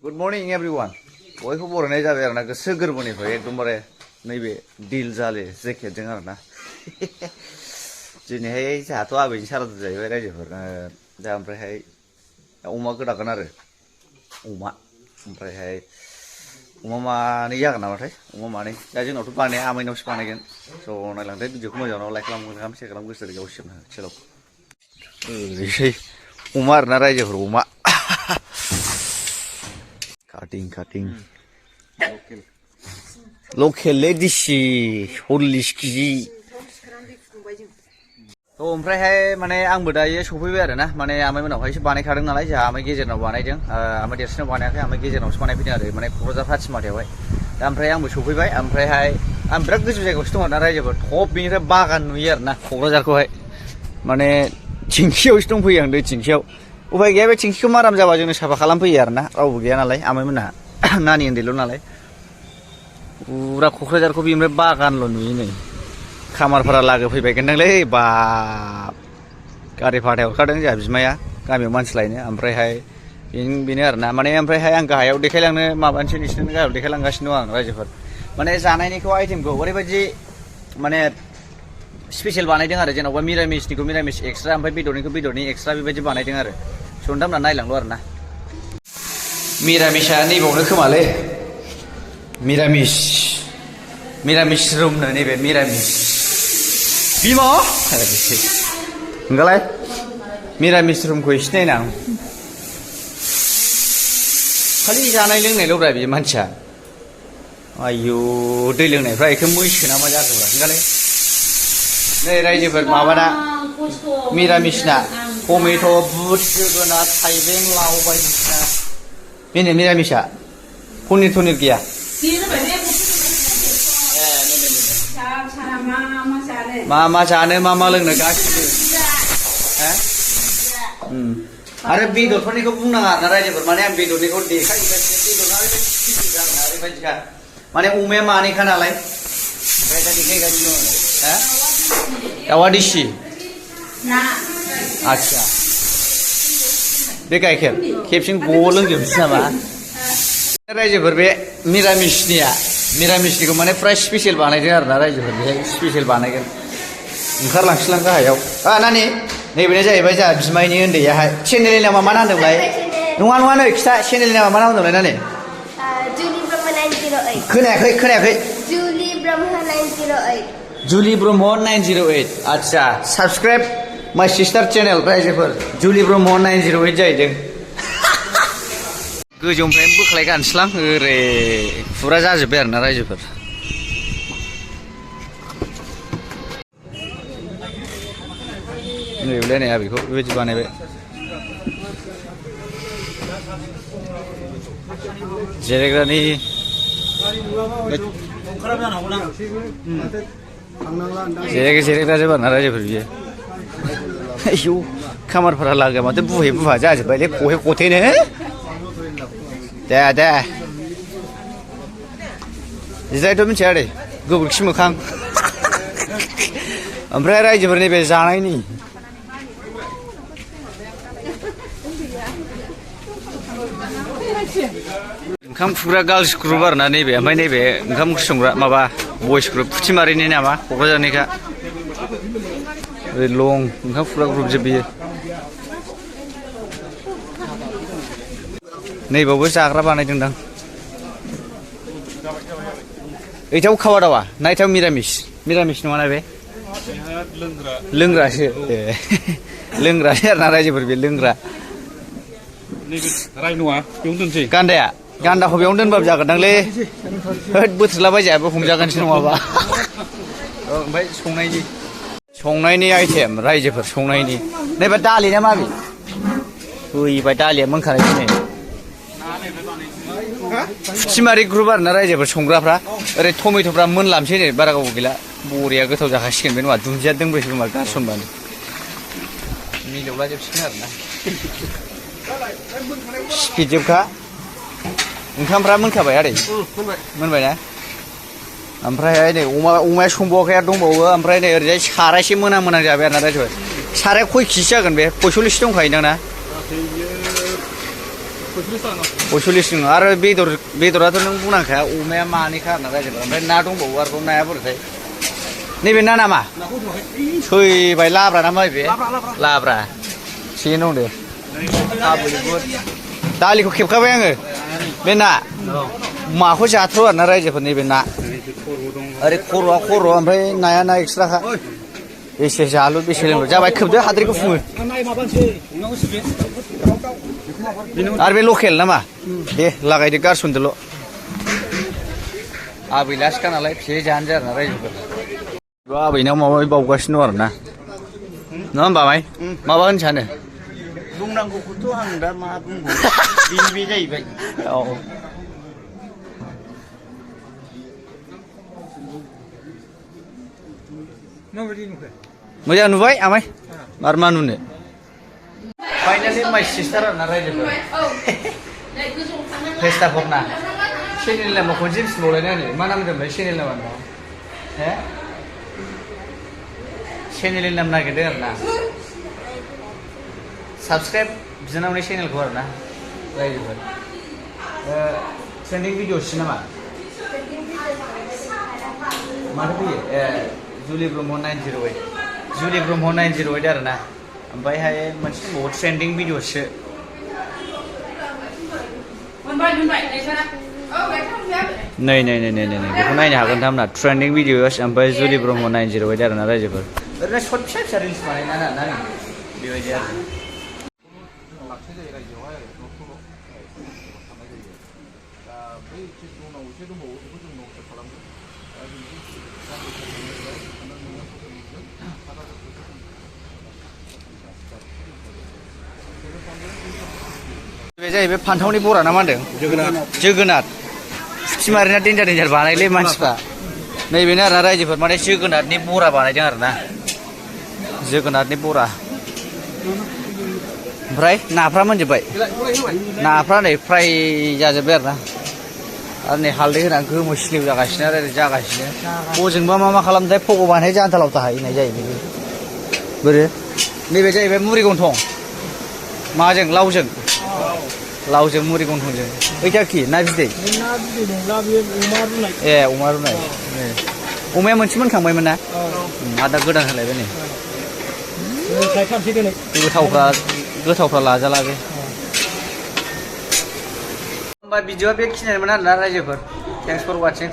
Good morning everyone. बयखौ बरायनाय जाबाय आरोना गोसो गोरबोनिफ्राय एकदमबारे नैबे दिल जाले जेकेटजों आरोना दिनैहाय जोंहाथ' आबैनि सारादु जाहैबाय रायजोफोर दा ओमफ्रायहाय अमा गोदागोन आरो अमा ओमफ्रायहाय अमा मानै जागोन नामाथाय अमा मानै दा जोंनावथ' बानाया आमाइनावसो बानायगोन स' नायलांदो भिडिअखौ मोजाङाव लाइक खालाम शेयार खालाम गोसो जायगायाव सिमना सेलाव ओरैसै अमा आरोना रायजोफोर अमा Cutting. Local लेडिसि 40 केजि थ' ओमफ्रायहाय माने आंबो दायो सफैबाय आरोना माने आमाइमोनावहायसो बानायखादों नालाय जोंहा आमाइ गेजेरनाव बानायदों आमाइ देरसिनाव बानायाखै आमाइ गेजेरनावसो बानायफैदों आरो माने क'क्राझार फाथिमाथायावहाय दा ओमफ्राय आंबो सफैबाय ओमफ्रायहाय आं बिराद गोजौ जायगायावसो दं आरोना रायजोफोर टप बेनिफ्राय बागान नुयो आरोना क'क्राझारखौहाय माने थिंखियावसो दंफैयो आं दै थिंखियाव उफाय गैया बे थिंखिखौ माराम जाबा जोंनो साफा खालामफैयो आरोना रावबो गैया नालाय आमाइमोनहा नानि उन्दैल' नालाय पुरा क'क्राझारखौ बेनिफ्राय बागानल' नुयो नै खामारफोरा लागो फैबाय गोनदांलै बाब गारि भारा हरखादों जोंहा बिमाया गामियाव मानसि लायनो ओमफ्रायहाय बेनो आरोना माने ओमफ्रायहाय आं गाहायाव देखायलांनो माबानोसै नोंसोरनो गाहायाव देखायलांगासिनो दं आं रायजोफोर माने जानायनिखौ आइटेमखौ ओरैबायदि माने स्पेसियेल बानायदों आरो जेन'बा मिरामिसनिखौ मिरामिस एक्सट्रा ओमफ्राय बेदरनिखौ बेदरनि एक्सट्रा बेबायदि बानायदों आरो स' नोंथांमोना नायलांल' आरोना मिरामिसा नैबावनो खोमालै मिरामिस रुमनो नैबे मिरामिस बिमा नोंगालाय मिरामिस रुमखौ एसे नायना खालि जानाय लोंनायल'ब्रा बे मानसिया आयौ दै लोंनायफ्रा एखो मैसो ना मा जाखोब्रा नोंगालाय नै रायजोफोर माबाना मिरामिसना टमेट' बुट जोगोनार थाइबें लाव बायदिसिना बेनो मिरामिसा पनिर गैया मा जानो मा लोंनो गासिबो आरो बेदरफोरनिखौ बुंनाङा आरोना रायजोफोर माने आं बेदरनिखौ देखायगासिनो बेदरना ओरैबायदिखा माने अमाया मानैखा नालाय ओमफ्राय दा देखायगासिनो दं दाउआ दिसि आच्छा बे गाइखेर खेबसेनो ग' लोंजोबनोसै नामा रायजोफोर बे मिरामिसनिखौ माने फ्राय स्पेसियेल बानायदों आरोना रायजोफोर बेहाय स्पेसियेल बानायगोन ओंखारलांसैलां गाहायाव नानि नैबेनो जाहैबाय जोंहा बिमायनि उन्दैयाहाय चेनेलनि नामा मा नांदोंलाय नङा नै खिथा चेनेलनि नामा मा नांदोंलाय नानि खोनायाखै जुलि ब्रह्म 908 आच्छा साबसक्राइब माय सिस्टार चेनेल रायजोफोर जुलि ब्रह्म 908 जाहैदों गोजौनिफ्राय बोख्लायगानोसैलां ओरै फुरा जाजोब्बाय आरोना रायजोफोर नैबेलाय नै बेखौ बेबायदि बानायबाय जिरायग्रानि जिरायग्रा जोब आरोना रायजोफोर बियो आयौ खामारफोरा लागोआ माथो बुहा जाजोब्बायलै खथेनो दे जिरायथ' मिथिया दे गोबोरखि मोखां ओमफ्राय रायजोफोर नैबे जानायनि ओंखाम खुरग्रा गार्लस ग्रुप आरोना नैबे ओमफ्राय नैबे ओंखाम ओंख्रि संग्रा माबा बयस ग्रुप फुथिमारिनि नामा क'क्राझारनिखा ओरै लं ओंखाम खुरग्रा ग्रुप जोब बियो नैबावबो जाग्रा बानायदोंदां ओइथाव खावा दावा नाइथाव मिरामिस नङाना बे लोंग्रासो लोंग्रासो आरोना रायजोफोर बे लोंग्रा गान्दाखौ बेयावनो दोनबाबो जागोनदांलै होद बोथ्रोदलाबायजायाबो हमजागोनसो नङाबा ओमफ्राय संनायनि आइटेम रायजोफोर संनायनि नैबे दालि ना माबि फैबाय दालिया मोनखानायसो नै फुथिमारि ग्रुप आरोना रायजोफोर संग्राफ्रा ओरै टमेट'फ्रा मोनलामसै नै बारा गोबाव गैला बरिया गोथाव जाखासिगोन बे नङा दुन्दिया दोंब्रैसो खोमा गारसनबानो मिलौलाजोबसिगोन आरोना स्पिडजोबखा ओंखामफ्रा मोनखाबाय आदै मोनबायना ओमफ्रायहाय नै अमाया संबावाखै आरो दंबावो ओमफ्राय नै ओरैजाय सारायसे मोनां जाबाय आरोना रायजोफोर साराया खय केजि जागोन बे 45 दंखायो दां ना 40 दङ आरो बेदराथ' नों बुंनांखाया अमाया मानैखा आरोना रायजोफोर ओमफ्राय ना दंबावो आरोबाव नाया बोरैथाय नैबे ना नामा सैबाय लाब्रा नामा बे लाब्रा थिगैनो दं दे दालिखौ खेबखाबाय आङो बे ना माखौ जाथ्र' आरोना रायजोफोर नैबे ना ओरै खर'आ खर' ओमफ्राय नाया ना एक्सट्राखा बेसे जालु बेसे लोंलु जाबाय खोबदो हाद्रिखौ फुङो आरो बे लकेल नामा दे लागायदो गारसनदोल' आबैलासिखा नालाय फिसाय जानो जाया आरोना रायजोफोर आबैनाव माबा माबि बावगासिनो दं आरोना नङा होमबा माय माबा होनो सानो बुंनांगौखौथ' आं दा मा बुंबावनो बेनो बे जाहैबाय औ मोजां नुबाय आमाय आरो मा नुनो फाइनालि माइ सिस्टार आरोना रायजोफोर फेस्टाफोरना चेनेल नामा खनसे मिथिबावलायनानै मा नाम होनदोंमोन चेनेल नामा हे चेनेलनि नाम नागिरदों आरोना साबसक्राइब बिनावनि चेनेलखौ आरोना रायजोफोर ट्रेन्डिं भिडिअसो नामा माथो फैयो ए जुलि ब्रह्म 908 जुलि ब्रह्म 908 आरोना ओमफ्रायहाय मोनसे दंबावो ट्रेन्डिं भिडिअसो नै बेखौ नायनो हागोन थामना ट्रेन्डिं भिडिअस ओमफ्राय जुलि ब्रह्म 908 आरोना रायजोफोर ओरैनो सर्ट फिसा फिसा रिल्स बानायना ना बेबायदि आरो बे जाहैबाय फान्थावनि बरा ना मा होनदों जोगोनार फुथिमारिना डेन्जार बानायलै मानसिफ्रा नैबेनो आरोना रायजोफोर माने जोगोनारनि बरा बानायदों आरोना जोगोनारनि बरा ओमफ्राय नाफ्रा मोनजोब्बाय नाफ्रा नै फ्राय जाजोब्बाय आरोना आरो नै हालदै होनानै गोमो स्लिम जागासिनो आरो जागासिनो बजोंबा मा खालामथाय भगबानहाय जानथालाव थाहैनाय जाहैबाय बोरो नैबे जाहैबाय मुरि गन्थं माजों लावजों मुरि गन्थंजों ओइथा खि ना बिदै ए अमा रुनाय अमाया मोनसे मोनखांबायमोन ना आदा गोदान होलायबाय नै गोथावफ्रा लाजाला बे होमबा भिडिअआ बेखिनियानोमोन आरोना रायजोफोर थेंक्स फर वाचिं